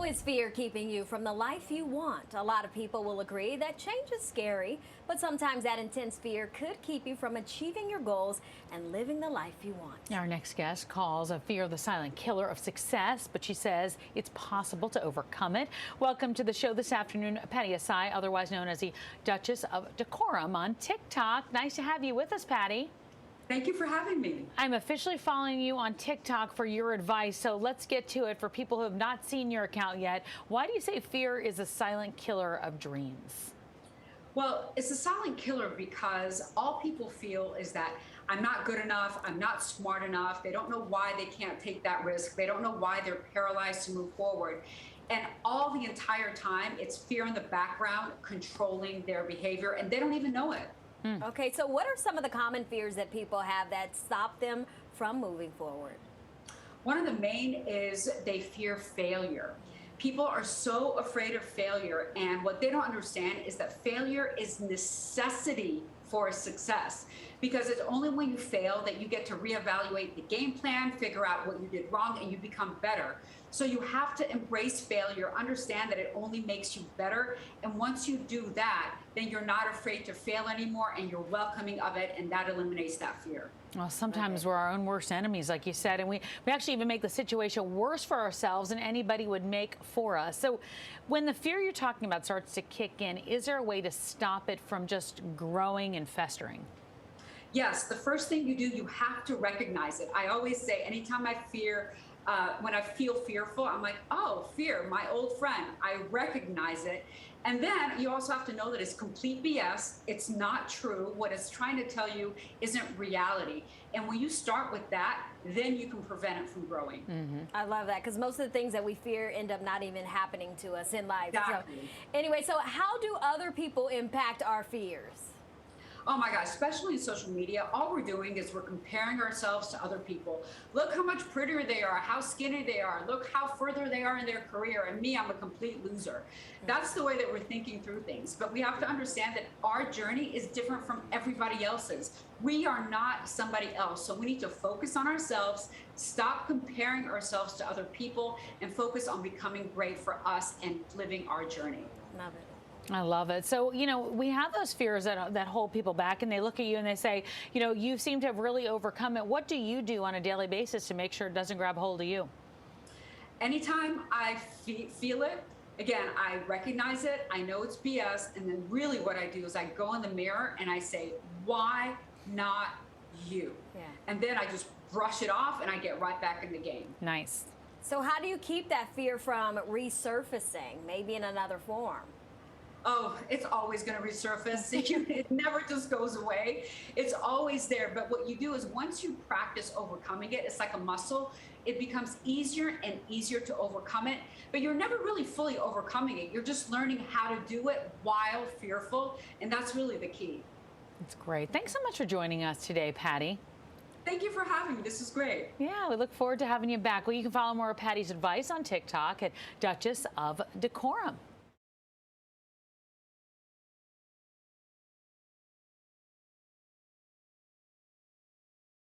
Oh, is fear keeping you from the life you want? A lot of people will agree that change is scary, but sometimes that intense fear could keep you from achieving your goals and living the life you want. Our next guest calls a fear the silent killer of success, but she says it's possible to overcome it. Welcome to the show this afternoon, Patty Asai, otherwise known as the Duchess of Decorum on TikTok. Nice to have you with us, Patty. Thank you for having me. I'm officially following you on TikTok for your advice, so let's get to it. For people who have not seen your account yet, why do you say fear is a silent killer of dreams? Well, it's a silent killer because all people feel is that I'm not good enough, I'm not smart enough, they don't know why they can't take that risk, they don't know why they're paralyzed to move forward. And all the entire time, it's fear in the background controlling their behavior, and they don't even know it. Okay, so what are some of the common fears that people have that stop them from moving forward? One of the main is they fear failure. People are so afraid of failure, and what they don't understand is that failure is necessity for success, because it's only when you fail that you get to reevaluate the game plan, figure out what you did wrong, and you become better. So you have to embrace failure, understand that it only makes you better, and once you do that, then you're not afraid to fail anymore, and you're welcoming of it, and that eliminates that fear. Well, sometimes we're our own worst enemies, like you said, and we actually even make the situation worse for ourselves than anybody would make for us. So when the fear you're talking about starts to kick in, is there a way to stop it from just growing and festering? Yes, the first thing you do, you have to recognize it. I always say, anytime I fear, when I feel fearful, I'm like, oh, fear, my old friend. I recognize it. And then you also have to know that it's complete BS. It's not true. What it's trying to tell you isn't reality. And when you start with that, then you can prevent it from growing. I love that, because most of the things that we fear end up not even happening to us in life. Exactly. So, anyway, so how do other people impact our fears? Oh my gosh, especially in social media, all we're doing is we're comparing ourselves to other people. Look how much prettier they are, how skinny they are, look how further they are in their career, and me, I'm a complete loser. That's the way that we're thinking through things. But we have to understand that our journey is different from everybody else's. We are not somebody else, so we need to focus on ourselves, stop comparing ourselves to other people, and focus on becoming great for us and living our journey. Love it. I love it. So, we have those fears that hold people back, and they look at you and they say, you seem to have really overcome it. What do you do on a daily basis to make sure it doesn't grab hold of you? Anytime I feel it, again, I recognize it, I know it's BS, and then really what I do is I go in the mirror and I say, why not you? Yeah. And then I just brush it off and I get right back in the game. Nice. So how do you keep that fear from resurfacing, maybe in another form? Oh, it's always going to resurface. It never just goes away. It's always there. But what you do is once you practice overcoming it, it's like a muscle. It becomes easier and easier to overcome it. But you're never really fully overcoming it. You're just learning how to do it while fearful. And that's really the key. That's great. Thanks so much for joining us today, Patty. Thank you for having me. This is great. Yeah, we look forward to having you back. Well, you can follow more of Patty's advice on TikTok at Duchess of Decorum.